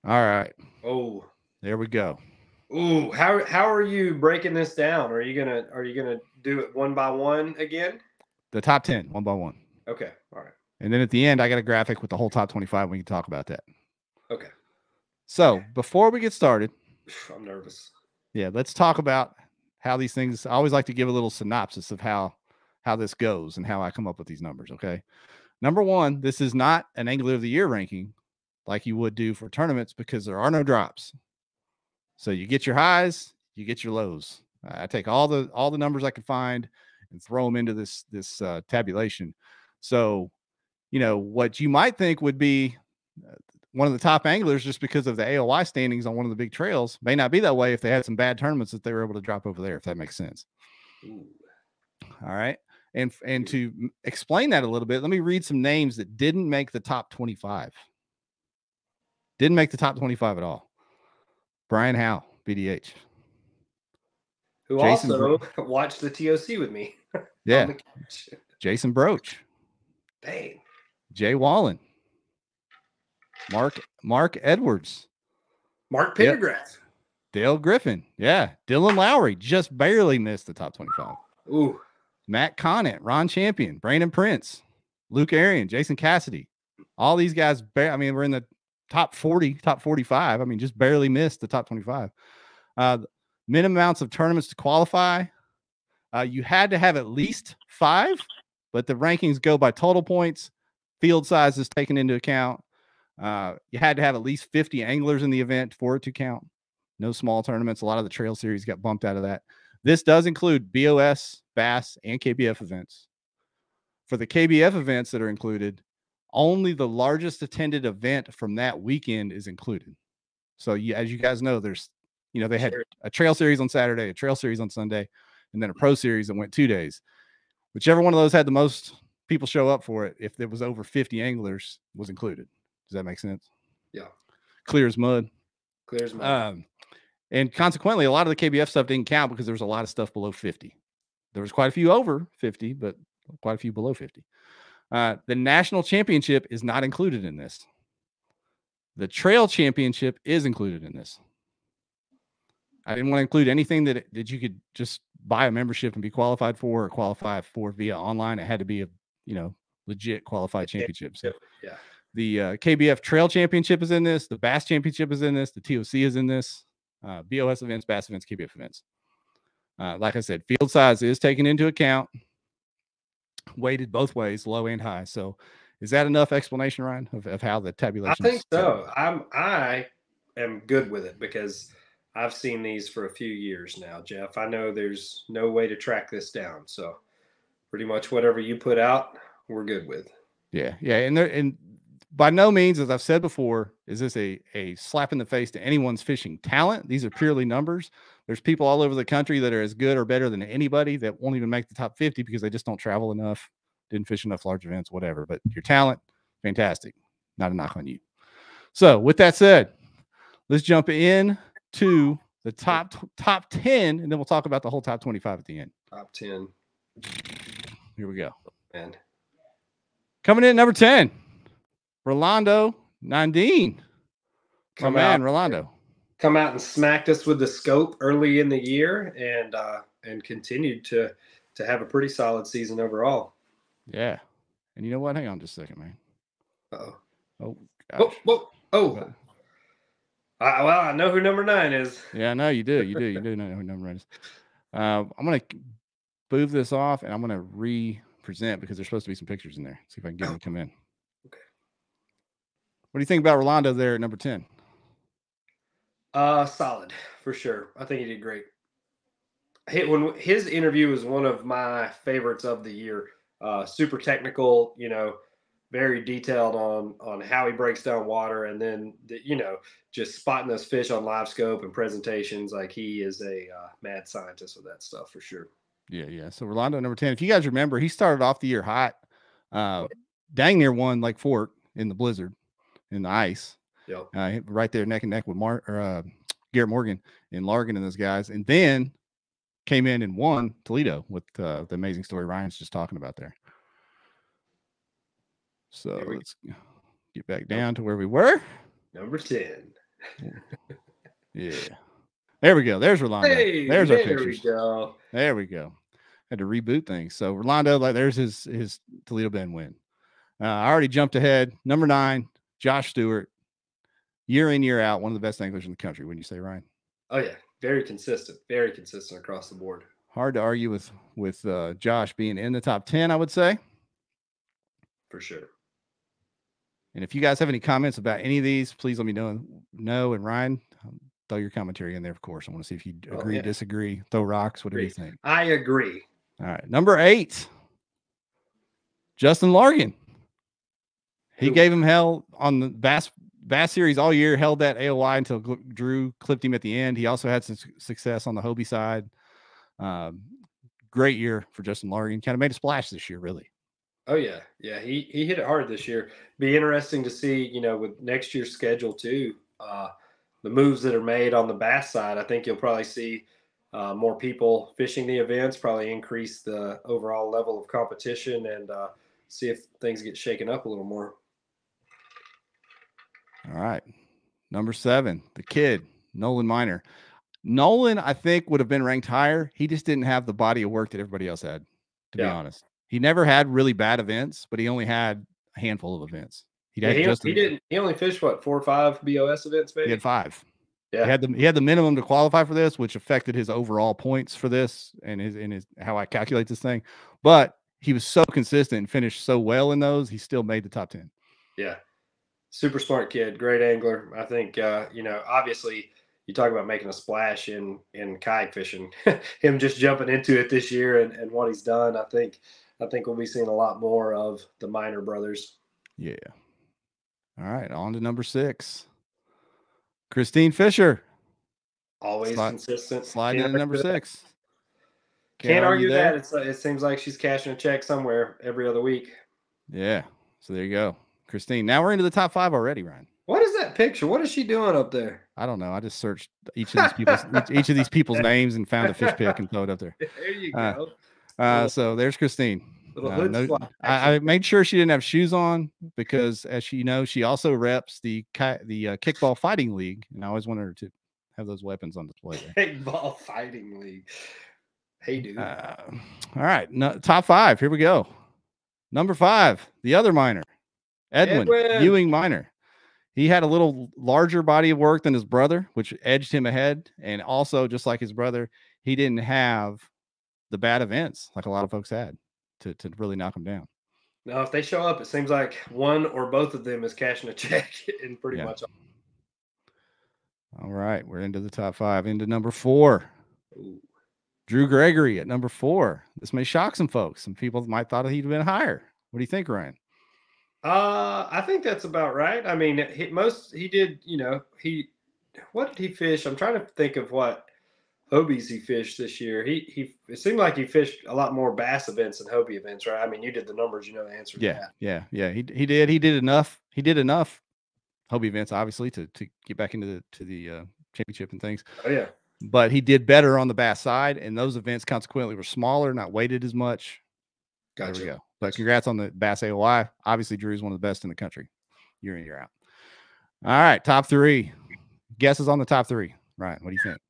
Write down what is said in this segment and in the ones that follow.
All right. Oh, There we go. ooh. How are you breaking this down? Are you gonna do it one by one again? The top 10, one by one. Okay. All right. And then at the end, I got a graphic with the whole top 25. We can talk about that. Okay. So before we get started, I'm nervous. yeah, let's talk about how these things. I always like to give a little synopsis of how this goes and how I come up with these numbers. Okay. Number one, this is not an Angler of the Year ranking like you would do for tournaments because there are no drops. So you get your highs, you get your lows. I take all the numbers I can find and throw them into this tabulation. So what you might think would be one of the top anglers just because of the AOY standings on one of the big trails may not be that way if they had some bad tournaments that they were able to drop over there. If that makes sense. Ooh. All right. And to explain that a little bit, let me read some names that didn't make the top 25. Didn't make the top 25 at all. Brian Howe, BDH. Who Jason also watched the TOC with me on Yeah. the couch. Jason Broach. Dang. Jay Wallen. Mark Edwards. Mark Yep. Pendergrass. Dale Griffin. Yeah. Dylan Lowry just barely missed the top 25. Ooh. Matt Conant, Ron Champion, Brandon Prince, Luke Arian, Jason Cassidy. All these guys, we're in the top 40, top 45. I mean, just barely missed the top 25. Minimum amounts of tournaments to qualify. You had to have at least 5, but the rankings go by total points. Field size is taken into account. You had to have at least 50 anglers in the event for it to count. No small tournaments. A lot of the trail series got bumped out of that. This does include BOS, Bass, and KBF events. For the KBF events that are included, only the largest attended event from that weekend is included. So as you guys know, there's, they had a trail series on Saturday, a trail series on Sunday, and then a pro series that went 2 days. Whichever one of those had the most people show up for it, if there was over 50 anglers, was included. Does that make sense? Yeah. Clear as mud. Clear as mud. And consequently, a lot of the KBF stuff didn't count because there was a lot of stuff below 50. There was quite a few over 50, but quite a few below 50. The national championship is not included in this. The trail championship is included in this. I didn't want to include anything that you could just buy a membership and be qualified for or qualify for via online. It had to be a, legit qualified championship. So, yeah. The KBF Trail Championship is in this. The Bass Championship is in this. The TOC is in this. BOS events, Bass events, KBF events. Like I said, field size is taken into account, weighted both ways, low and high. So is that enough explanation, Ryan, of how the tabulation? I think so. I am good with it because I've seen these for a few years now, Jeff. I know there's no way to track this down. So pretty much whatever you put out, we're good with. Yeah. And by no means, as I've said before, is this a slap in the face to anyone's fishing talent. These are purely numbers. There's people all over the country that are as good or better than anybody that won't even make the top 50 because they just don't travel enough, didn't fish enough large events, whatever. But your talent, fantastic. Not a knock on you. So with that said, let's jump in to the top 10, and then we'll talk about the whole top 25 at the end. Top 10. Here we go. And coming in at number 10. Rolando Nandine. Rolando. Come out and smacked us with the scope early in the year and continued to have a pretty solid season overall. Yeah. And you know what? Hang on just a second, man. Uh-oh. Oh, gosh. Well, I know who number 9 is. Yeah, I know you do. You do know who number 9 is. I'm going to move this off, and I'm going to re-present because there's supposed to be some pictures in there. See if I can get them to come in. Okay. What do you think about Rolando there at number 10? Solid for sure. I think he did great. His interview was one of my favorites of the year. Super technical, very detailed on how he breaks down water, and then just spotting those fish on live scope and presentations. Like he is a mad scientist with that stuff for sure. Yeah. So Rolando number 10. If you guys remember, he started off the year hot. Dang near won Lake Fork in the blizzard, in the ice. Yep. Right there neck and neck with Garrett Morgan and Largen and those guys, and then came in and won Toledo with the amazing story Ryan's just talking about there. So let's get back down to where we were. Number 10. Yeah. There we go. There's Rolando. Hey, there's our there pictures. we go. There we go. Had to reboot things. So Rolando, like, there's his Toledo Bend win. I already jumped ahead. Number 9, Josh Stewart. Year in, year out, one of the best anglers in the country. Wouldn't you say, Ryan? Oh yeah, very consistent across the board. Hard to argue with Josh being in the top 10, I would say. For sure. And if you guys have any comments about any of these, please let me know. And Ryan, throw your commentary in there, of course. I want to see if you agree, disagree, throw rocks, whatever you think. I agree. All right. Number 8, Justin Largen. He gave him hell on the Bass Series all year, held that AOY until Drew clipped him at the end. He also had some success on the Hobie side. Great year for Justin Largen. Kind of made a splash this year, really. Oh yeah, yeah. He hit it hard this year. Be interesting to see, with next year's schedule too. The moves that are made on the bass side. I think you'll probably see more people fishing the events. Probably increase the overall level of competition and see if things get shaken up a little more. All right, number 7, the kid, Nolan Miner. Nolan, I think, would have been ranked higher. He just didn't have the body of work that everybody else had, to be honest. He never had really bad events, but he only had a handful of events. He only fished what, 4 or 5 BOS events, maybe? He had 5. Yeah. He had the minimum to qualify for this, which affected his overall points for this and his how I calculate this thing. But he was so consistent and finished so well in those, he still made the top 10. Yeah. Super smart kid, great angler. I think obviously you talk about making a splash in kayak fishing. Him just jumping into it this year and what he's done, I think we'll be seeing a lot more of the Miner brothers. Yeah. All right, on to number 6. Christine Fisher. Always consistent. Sliding into number 6. Can't argue that. It seems like she's cashing a check somewhere every other week. Yeah. So there you go. Christine. Now we're into the top 5 already, Ryan. What is that picture? What is she doing up there? I don't know. I just searched each of these people's names and found a fish pic and throw it up there. There you go. So there's Christine. I made sure she didn't have shoes on because, as you know, she also reps the kickball fighting league, and I always wanted her to have those weapons on display there. Kickball fighting league. Hey, dude. All right, top 5. Here we go. Number 5, the other Miner, Edwin Miner. He had a little larger body of work than his brother, which edged him ahead. And also, just like his brother, he didn't have the bad events like a lot of folks had to really knock him down. Now, if they show up, it seems like one or both of them is cashing a check in pretty much. All right, we're into the top 5. Into number 4. Ooh. Drew Gregory at number 4. This may shock some folks. Some people might thought he'd been higher. What do you think, Ryan? I think that's about right. I mean, he did, what did he fish? I'm trying to think of what Hobies he fished this year. It seemed like he fished a lot more bass events than Hobie events, right? I mean, you did the numbers, the answer to that. Yeah. He did enough. He did enough Hobie events, obviously, to get back into the championship and things. Oh yeah. But he did better on the bass side, and those events consequently were smaller, not weighted as much. Gotcha. There we go. But congrats on the Bass AOY. Obviously, Drew's one of the best in the country, year in, year out. All right, top 3. Guesses on the top 3. Ryan, what do you think?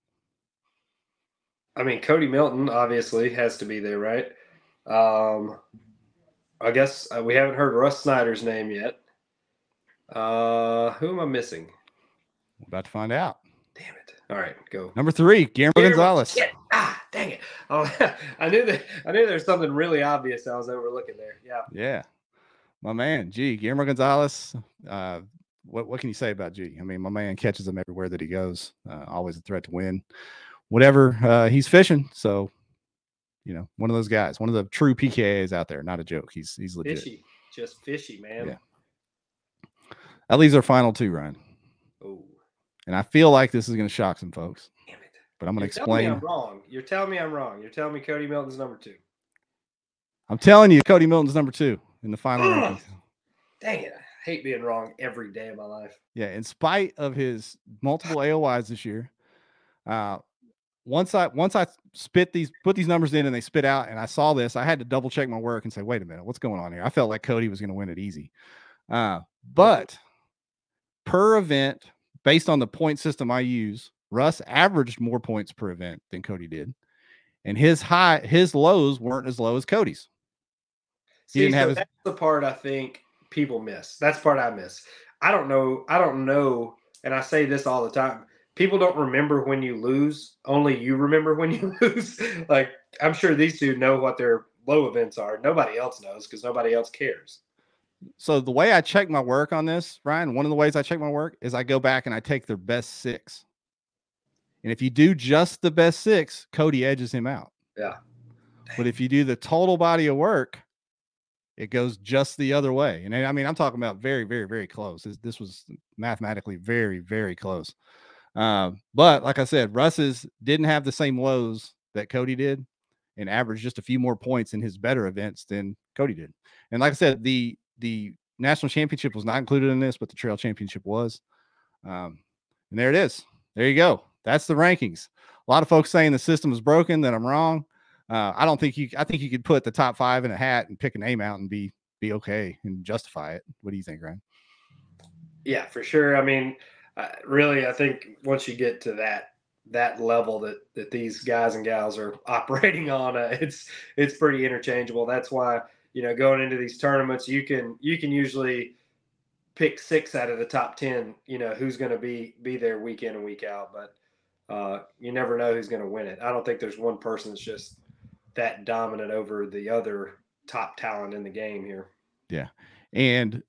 I mean, Cody Milton obviously has to be there, right? I guess we haven't heard Rus Snyders' name yet. Who am I missing? We're about to find out. Damn it. All right, go. Number 3, Guillermo Gonzalez. Shit. Dang it. Oh, I knew there was something really obvious I was overlooking there. Yeah. Yeah. My man, Guillermo Gonzalez. What can you say about G? I mean, my man catches them everywhere that he goes. Always a threat to win. Whatever he's fishing. So, one of those guys, one of the true PKAs out there. Not a joke. He's legit. Fishy. Just fishy, man. Yeah. That leaves our final 2, Ryan. Oh. And I feel like this is going to shock some folks. Damn it. But I'm going to explain. I'm wrong. You're telling me I'm wrong. You're telling me Cody Milton's number 2. I'm telling you, Cody Milton's number 2 in the final rankings. Dang it. I hate being wrong every day of my life. Yeah, in spite of his multiple AOYs this year, once I put these numbers in and they spit out, and I saw this, I had to double check my work and say, wait a minute, what's going on here? I felt like Cody was going to win it easy. But per event, based on the point system I use, Rus averaged more points per event than Cody did. And his lows weren't as low as Cody's. See, so that's the part I think people miss. That's the part I miss. I don't know. And I say this all the time. People don't remember when you lose. Only you remember when you lose. Like, I'm sure these two know what their low events are. Nobody else knows because nobody else cares. So the way I check my work on this, Ryan, one of the ways I check my work is I go back and I take their best 6. And if you do just the best 6, Cody edges him out. Yeah. But if you do the total body of work, it goes just the other way. And I mean, I'm talking about very, very, very close. This was mathematically very, very close. But like I said, Rus's didn't have the same lows that Cody did and averaged just a few more points in his better events than Cody did. And like I said, the national championship was not included in this, but the trail championship was. And there it is. There you go. That's the rankings. A lot of folks saying the system is broken, that I'm wrong. I think you could put the top 5 in a hat and pick a name out and be okay and justify it. What do you think, Ryan? Yeah, for sure. I mean, really, I think once you get to that level that these guys and gals are operating on, it's pretty interchangeable. That's why, going into these tournaments, you can usually pick 6 out of the top 10, who's going to be there week in and week out, but you never know who's going to win it. I don't think there's one person that's just that dominant over the other top talent in the game here. Yeah. And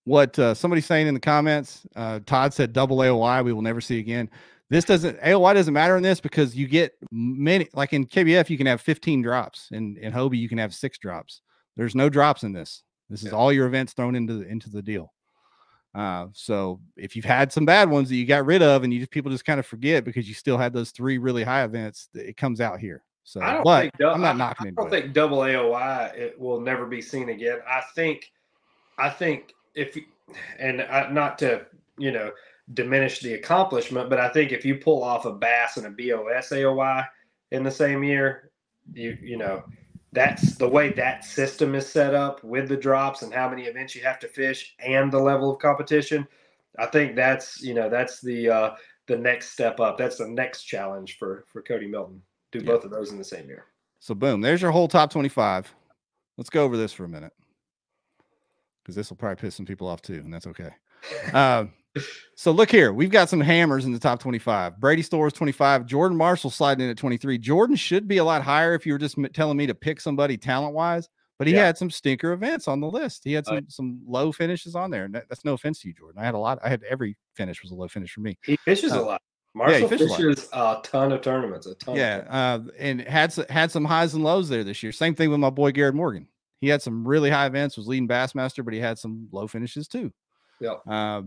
what somebody's saying in the comments, Todd said double AOI we will never see again. AOI doesn't matter in this because you get many, like in KBF, you can have 15 drops. In Hobie, you can have 6 drops. There's no drops in this. This is all your events thrown into the deal. So if you've had some bad ones that you got rid of and people just kind of forget because you still had those 3 really high events, it comes out here. So I'm not knocking it. I don't think double AOI it will never be seen again. I think if, and not to, diminish the accomplishment, but I think if you pull off a Bass and a BOS AOI in the same year, that's the way that system is set up with the drops and how many events you have to fish and the level of competition. I think that's the next step up. That's the next challenge for Cody Milton. Do both of those in the same year. So boom, there's your whole top 25. Let's go over this for a minute because this will probably piss some people off too, and that's okay. So look here, we've got some hammers in the top 25. Brady Stores 25, Jordan Marshall sliding in at 23. Jordan should be a lot higher if you were just telling me to pick somebody talent wise, but he had some stinker events on the list. He had some low finishes on there, and that's no offense to you, Jordan. I had every finish was a low finish for me. He fishes a lot. Marshall fishes a ton of tournaments. And had some highs and lows there this year. Same thing with my boy Garrett Morgan. He had some really high events, was leading Bassmaster, but he had some low finishes too. Yeah.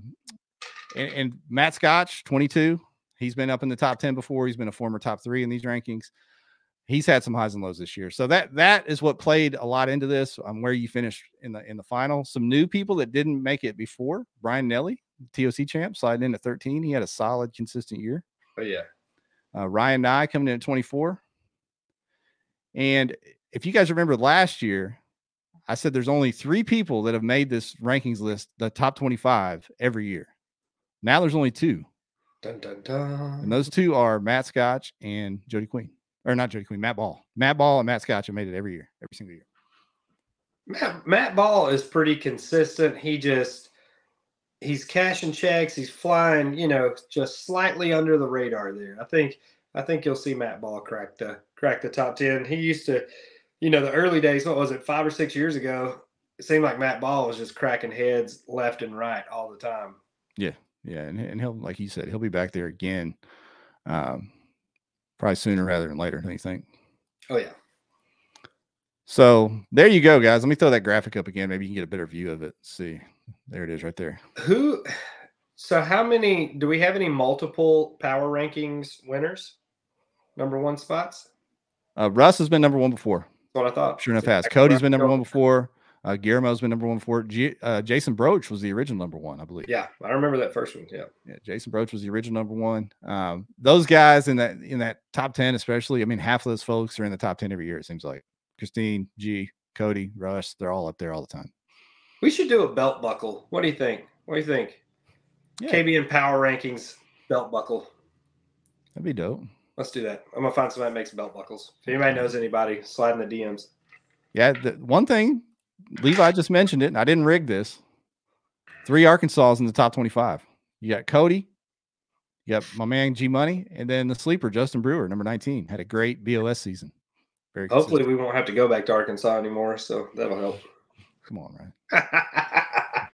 And Matt Scotch, 22. He's been up in the top 10 before. He's been a former top 3 in these rankings. He's had some highs and lows this year. So that is what played a lot into this, where you finished in the final. Some new people that didn't make it before. Brian Nelly, TOC champ, sliding in at 13. He had a solid, consistent year. Oh, yeah. Ryan Nye coming in at 24. And if you guys remember last year, I said there's only 3 people that have made this rankings list, the top 25 every year. Now there's only 2. Dun, dun, dun. And those 2 are Matt Scotch and Jody Queen. Or not Jody Queen, Matt Ball. Matt Ball and Matt Scotch have made it every year, every single year. Matt Ball is pretty consistent. He's cashing checks. He's flying, just slightly under the radar there. I think you'll see Matt Ball crack the top 10. He used to, the early days, what was it, 5 or 6 years ago, it seemed like Matt Ball was just cracking heads left and right all the time. Yeah. Yeah. And he'll, like you said, he'll be back there again. Probably sooner rather than later, don't you think? Oh, yeah. So there you go, guys. Let me throw that graphic up again. Maybe you can get a better view of it. Let's see. There it is right there. So how many, do we have any multiple power rankings winners? Number 1 spots? Rus has been number 1 before. That's what I thought. Sure enough, has. Cody's been number 1 before. Guillermo's been number 1 before. Jason Broach was the original number 1, I believe. Yeah, I remember that first one. Yeah. Jason Broach was the original number 1. Those guys in that top 10, especially, I mean, half of those folks are in the top 10 every year, it seems like. Christine, G, Cody, Rus, they're all up there all the time. We should do a belt buckle. What do you think? Yeah. KBN Power Rankings belt buckle. That'd be dope. Let's do that. I'm gonna find somebody that makes belt buckles. If anybody knows anybody, slide in the DMs. Yeah, the one thing Levi just mentioned it, and I didn't rig this. 3 Arkansas in the top 25. You got Cody, you got my man G Money, and then the sleeper Justin Brewer, number 19, had a great BOS season. Very Hopefully, consistent. we won't have to go back to Arkansas anymore, so that'll help. Come on, right?